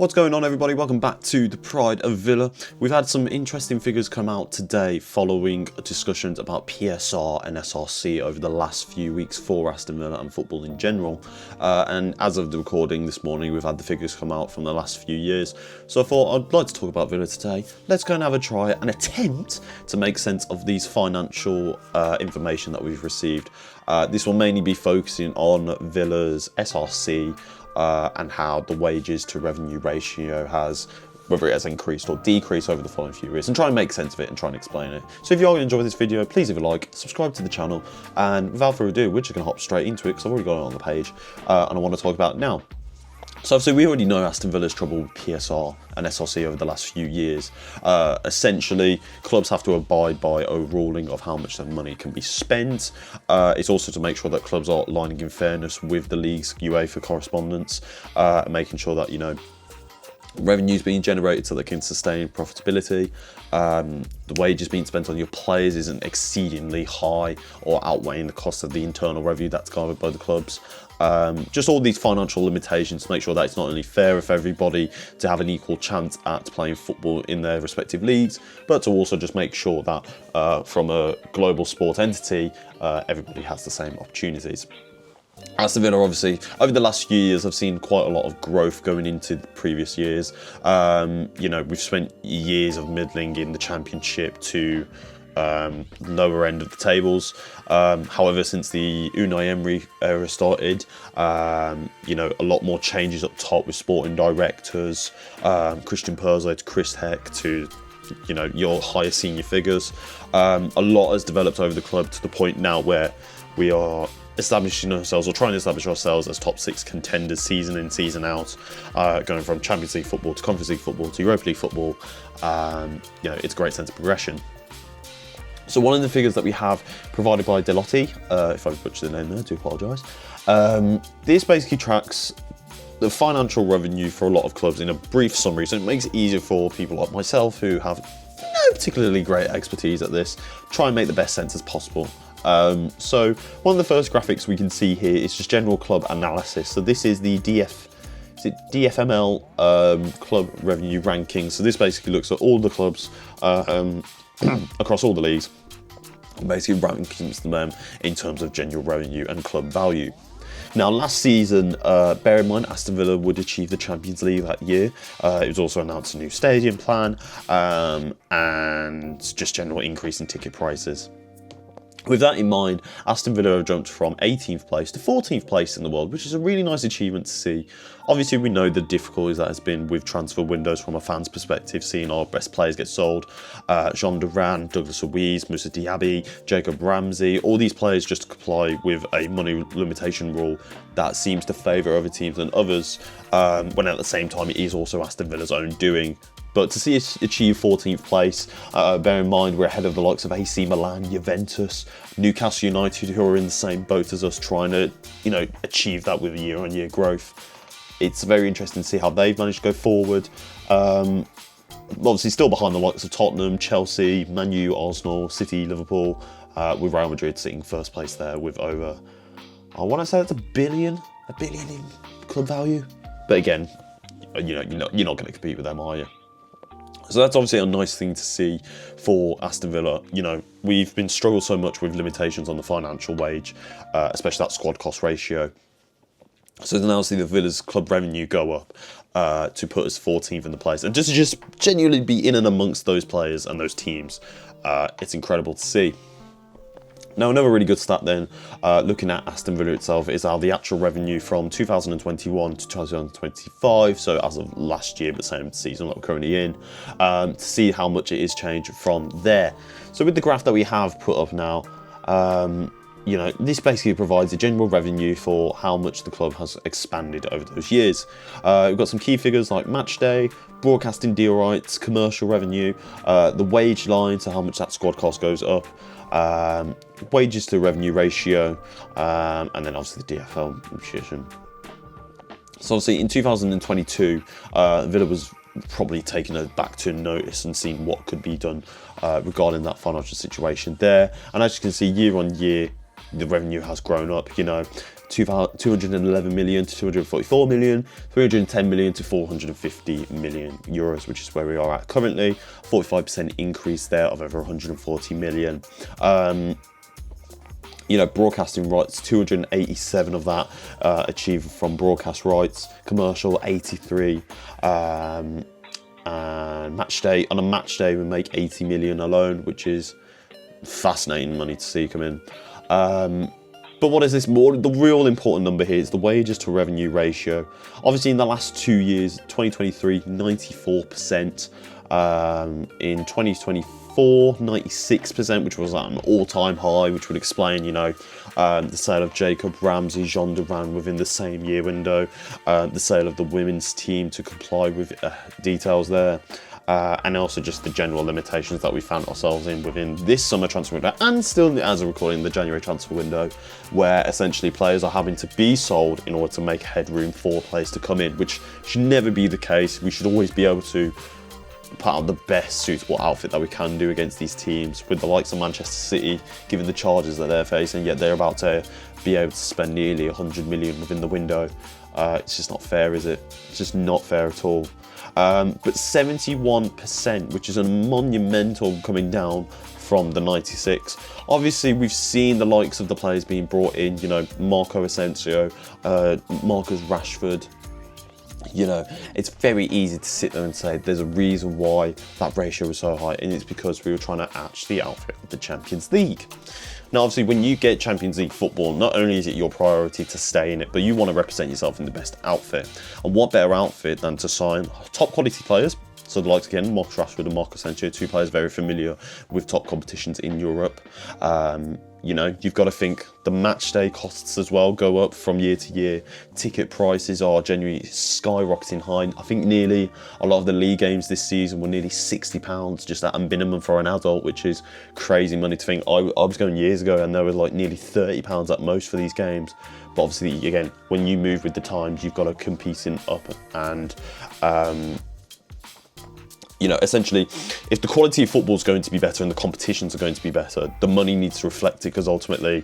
What's going on, everybody? Welcome back to the Pride of Villa. We've had some interesting figures come out today following discussions about PSR and SRC over the last few weeks for Aston Villa and football in general. And as of the recording this morning, we've had the figures come out from the last few years. So I thought I'd like to talk about Villa today. Let's go and have a try and attempt to make sense of these financial information that we've received. This will mainly be focusing on Villa's SRC, and how the wages to revenue ratio has, whether it has increased or decreased over the following few years, and try and make sense of it and try and explain it. So if you are going to enjoy this video, please leave a like, subscribe to the channel, and without further ado, we're just going to hop straight into it because I've already got it on the page, and I want to talk about it now. So obviously we already know Aston Villa's trouble with PSR and SRC over the last few years. Essentially, clubs have to abide by a ruling of how much their money can be spent. It's also to make sure that clubs are aligning in fairness with the league's UEFA correspondence, making sure that, you know, revenues being generated so they can sustain profitability. The wages being spent on your players isn't exceedingly high or outweighing the cost of the internal revenue that's covered by the clubs. Just all these financial limitations to make sure that it's not only fair for everybody to have an equal chance at playing football in their respective leagues, but to also just make sure that from a global sport entity, everybody has the same opportunities. Aston Villa, obviously, over the last few years, I've seen quite a lot of growth going into the previous years. You know, we've spent years of middling in the Championship to lower end of the tables. However, since the Unai Emery era started, you know, a lot more changes up top with sporting directors, Christian Perzo to Chris Heck to, you know, your higher senior figures. A lot has developed over the club to the point now where we are establishing ourselves, or trying to establish ourselves, as top 6 contenders season in, season out, going from Champions League football to Conference League football to Europa League football. You know, it's a great sense of progression. So one of the figures that we have provided by Deloitte, if I butchered the name there, I do apologise. This basically tracks the financial revenue for a lot of clubs in a brief summary, so it makes it easier for people like myself who have no particularly great expertise at this, try and make the best sense as possible. So one of the first graphics we can see here is just general club analysis. So this is the DFML club revenue ranking. So this basically looks at all the clubs across all the leagues, basically rankings them in terms of general revenue and club value. Now, last season, bear in mind, Aston Villa would achieve the Champions League that year. It was also announced a new stadium plan, and just general increase in ticket prices. With that in mind, Aston Villa have jumped from 18th place to 14th place in the world, which is a really nice achievement to see. Obviously, we know the difficulties that has been with transfer windows from a fan's perspective, seeing our best players get sold. Jean Duran, Douglas Luiz, Moussa Diaby, Jacob Ramsey, all these players just comply with a money limitation rule that seems to favour other teams than others, when at the same time it is also Aston Villa's own doing. But to see us achieve 14th place, bear in mind we're ahead of the likes of AC Milan, Juventus, Newcastle United, who are in the same boat as us, trying to, you know, achieve that with year-on-year growth. It's very interesting to see how they've managed to go forward. Obviously still behind the likes of Tottenham, Chelsea, Man U, Arsenal, City, Liverpool, with Real Madrid sitting first place there with over, I want to say it's a billion in club value. But again, you know, you're not going to compete with them, are you? So that's obviously a nice thing to see for Aston Villa. You know, we've been struggled so much with limitations on the financial wage, especially that squad cost ratio. So to now see the Villa's club revenue go up to put us 14th in the place, and just genuinely be in and amongst those players and those teams, it's incredible to see. Now, another really good stat then, looking at Aston Villa itself, is how the actual revenue from 2021 to 2025, so as of last year, but same season that we're currently in, to see how much it is changed from there. So with the graph that we have put up now, you know, this basically provides a general revenue for how much the club has expanded over those years. We've got some key figures like match day, broadcasting deal rights, commercial revenue, the wage line, so how much that squad cost goes up, wages to revenue ratio, and then obviously the DFL nutrition. So obviously in 2022, Villa was probably taken back to notice and seeing what could be done regarding that financial situation there. And as you can see, year on year, the revenue has grown up. You know, 211 million to 244 million, 310 million to 450 million euros, which is where we are at currently. 45% increase there of over 140 million. Broadcasting rights, 287 of that achieved from broadcast rights, commercial 83, and match day. On a match day, we make 80 million alone, which is fascinating money to see come in. But what is this more? The real important number here is the wages to revenue ratio. Obviously, in the last 2 years, 2023, 94%. In 2024, 96%, which was at an all-time high, which would explain, the sale of Jacob Ramsey, Jean Duran within the same year window, the sale of the women's team to comply with details there. And also just the general limitations that we found ourselves in within this summer transfer window, and still as a recording the January transfer window, where essentially players are having to be sold in order to make headroom for players to come in, which should never be the case. We should always be able to put out the best suitable outfit that we can do against these teams, with the likes of Manchester City, given the charges that they're facing, yet they're about to be able to spend nearly 100 million within the window. It's just not fair, is it? It's just not fair at all. But 71%, which is a monumental coming down from the 96. Obviously, we've seen the likes of the players being brought in, Marco Asensio, Marcus Rashford. It's very easy to sit there and say there's a reason why that ratio was so high, and it's because we were trying to match the outfit of the Champions League. Now, obviously, when you get Champions League football, not only is it your priority to stay in it, but you want to represent yourself in the best outfit. And what better outfit than to sign top quality players? So the likes, again, Marcus Rashford and Marco Asensio, two players very familiar with top competitions in Europe. You've got to think the match day costs as well go up from year to year. Ticket prices are genuinely skyrocketing high. I think nearly a lot of the league games this season were nearly £60 just at a minimum for an adult, which is crazy money to think. I was going years ago and there was like nearly £30 at most for these games. But obviously, again, when you move with the times, you've got to compete in up and... essentially, if the quality of football is going to be better and the competitions are going to be better, the money needs to reflect it, because ultimately,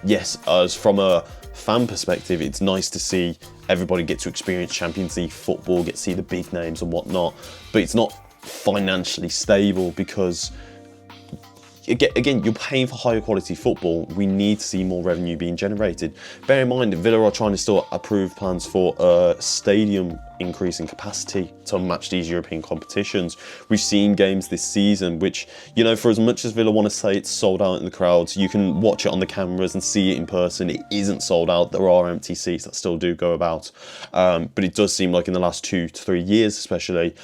yes, as from a fan perspective, it's nice to see everybody get to experience Champions League football, get to see the big names and whatnot, but it's not financially stable because... Again, you're paying for higher quality football. We need to see more revenue being generated. Bear in mind, Villa are trying to still approve plans for a stadium increase in capacity to match these European competitions. We've seen games this season which, for as much as Villa want to say it's sold out in the crowds, you can watch it on the cameras and see it in person. It isn't sold out. There are empty seats that still do go about. But it does seem like in the last 2 to 3 years especially,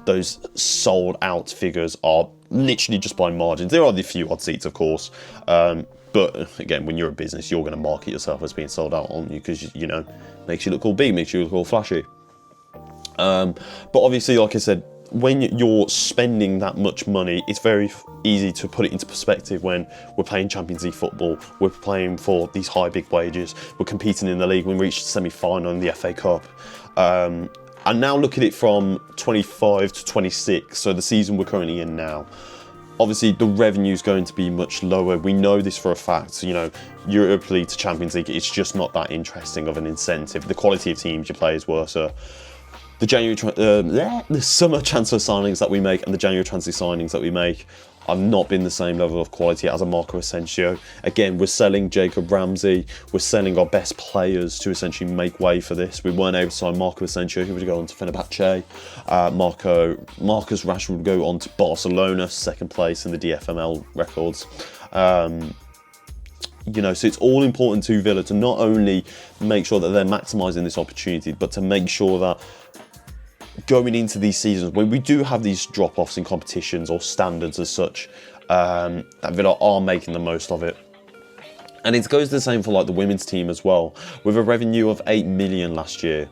those sold out figures are literally just by margins. There are the few odd seats, of course, but again, when you're a business, you're going to market yourself as being sold out, aren't you? Because makes you look all big, makes you look all flashy. But obviously, like I said, when you're spending that much money, it's very easy to put it into perspective when we're playing Champions League football, we're playing for these high big wages, we're competing in the league, we reached the semi-final in the FA Cup. And now look at it from 25 to 26, so the season we're currently in now. Obviously, the revenue is going to be much lower. We know this for a fact. Europe League to Champions League, it's just not that interesting of an incentive. The quality of teams you play is worse. The summer transfer signings that we make and the January transfer signings that we make have not been the same level of quality as a Marco Asensio. Again, we're selling Jacob Ramsey, we're selling our best players to essentially make way for this. We weren't able to sign Marco Asensio, who would go on to Fenerbahce. Marcus Rashford would go on to Barcelona, second place in the DFML records. So it's all important to Villa to not only make sure that they're maximising this opportunity, but to make sure that going into these seasons, when we do have these drop-offs in competitions or standards as such, that Villa are making the most of it. And it goes the same for the women's team as well, with a revenue of 8 million last year,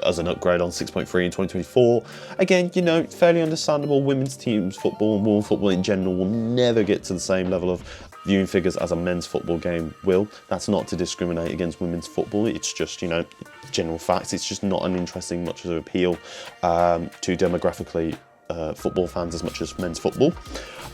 as an upgrade on 6.3 in 2024. Again, fairly understandable. Women's teams football and women's football in general will never get to the same level of viewing figures as a men's football game will. That's not to discriminate against women's football. It's just, general facts. It's just not an interesting much of an appeal to demographically football fans as much as men's football.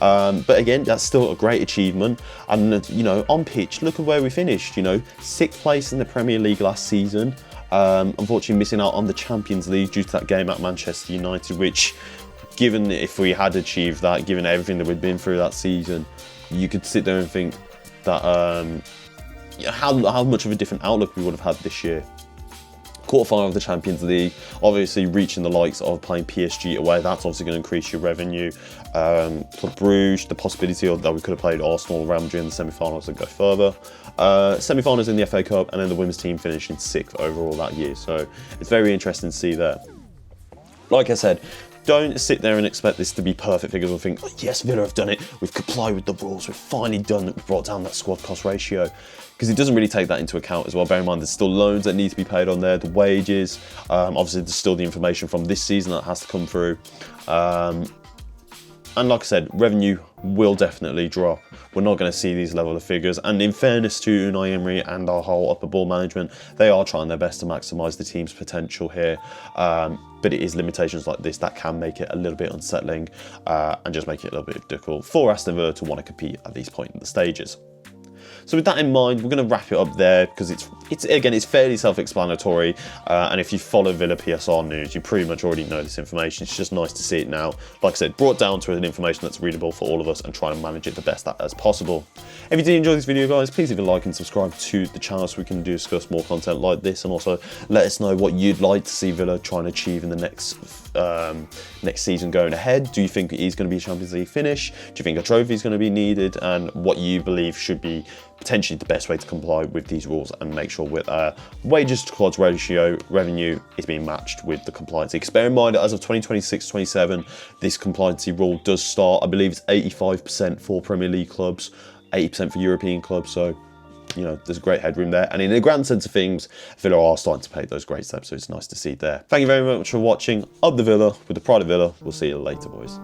But again, that's still a great achievement. And, you know, on pitch, look at where we finished, you know, 6th place in the Premier League last season. Unfortunately missing out on the Champions League due to that game at Manchester United, which, given if we had achieved that, given everything that we'd been through that season, you could sit there and think that how much of a different outlook we would have had this year. Quarterfinal of the Champions League, obviously reaching the likes of playing PSG away, that's obviously going to increase your revenue. Club Bruges, the possibility of that we could have played Arsenal and Real Madrid in the semi-finals and go further. Semi-finals in the FA Cup, and then the women's team finishing 6th overall that year. So it's very interesting to see there. Like I said, don't sit there and expect this to be perfect figures or think, oh, yes, Villa have done it, we've complied with the rules, we've finally done it, we've brought down that squad cost ratio. Because it doesn't really take that into account as well. Bear in mind, there's still loans that need to be paid on there, the wages, obviously there's still the information from this season that has to come through. And like I said, revenue will definitely drop. We're not going to see these level of figures. And in fairness to Unai Emery and our whole upper ball management, they are trying their best to maximise the team's potential here. But it is limitations like this that can make it a little bit unsettling and just make it a little bit difficult for Aston Villa to want to compete at these points in the stages. So with that in mind, we're going to wrap it up there because it's fairly self-explanatory. And if you follow Villa PSR news, you pretty much already know this information. It's just nice to see it now. Like I said, brought down to an information that's readable for all of us and try and manage it the best as possible. If you did enjoy this video, guys, please leave a like and subscribe to the channel so we can discuss more content like this. And also let us know what you'd like to see Villa try and achieve in the next season going ahead. Do you think it is going to be a Champions League finish? Do you think a trophy is going to be needed? And what you believe should be potentially the best way to comply with these rules and make sure with wages to squad ratio revenue is being matched with the compliancy. Because bear in mind, as of 2026-27, this compliancy rule does start. I believe it's 85% for Premier League clubs, 80% for European clubs. So, you know, there's a great headroom there. And in the grand sense of things, Villa are starting to take those great steps. So it's nice to see there. Thank you very much for watching. Up the Villa with the pride of Villa. We'll see you later, boys.